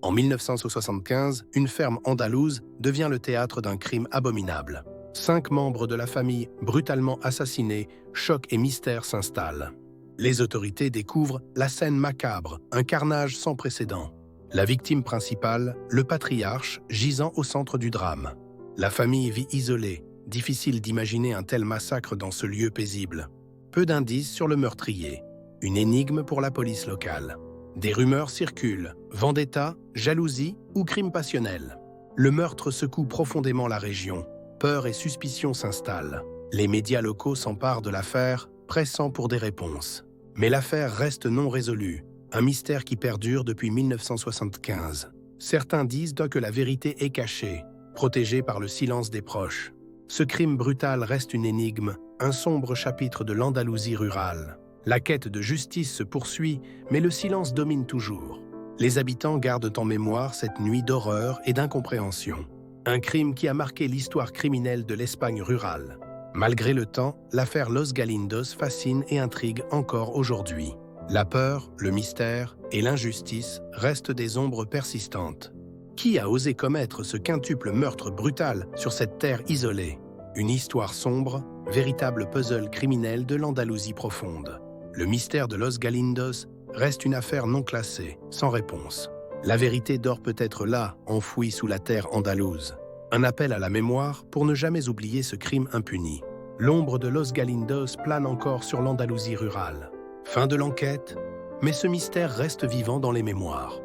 En 1975, une ferme andalouse devient le théâtre d'un crime abominable. 5 membres de la famille brutalement assassinés, choc et mystère s'installent. Les autorités découvrent la scène macabre, un carnage sans précédent. La victime principale, le patriarche, gisant au centre du drame. La famille vit isolée, difficile d'imaginer un tel massacre dans ce lieu paisible. Peu d'indices sur le meurtrier, une énigme pour la police locale. Des rumeurs circulent, vendetta, jalousie ou crime passionnel. Le meurtre secoue profondément la région. Peur et suspicion s'installent. Les médias locaux s'emparent de l'affaire, pressant pour des réponses. Mais l'affaire reste non résolue, un mystère qui perdure depuis 1975. Certains disent que la vérité est cachée, protégée par le silence des proches. Ce crime brutal reste une énigme, un sombre chapitre de l'Andalousie rurale. La quête de justice se poursuit, mais le silence domine toujours. Les habitants gardent en mémoire cette nuit d'horreur et d'incompréhension. Un crime qui a marqué l'histoire criminelle de l'Espagne rurale. Malgré le temps, l'affaire Los Galindos fascine et intrigue encore aujourd'hui. La peur, le mystère et l'injustice restent des ombres persistantes. Qui a osé commettre ce quintuple meurtre brutal sur cette terre isolée? Une histoire sombre, véritable puzzle criminel de l'Andalousie profonde. Le mystère de Los Galindos reste une affaire non classée, sans réponse. La vérité dort peut-être là, enfouie sous la terre andalouse. Un appel à la mémoire pour ne jamais oublier ce crime impuni. L'ombre de Los Galindos plane encore sur l'Andalousie rurale. Fin de l'enquête, mais ce mystère reste vivant dans les mémoires.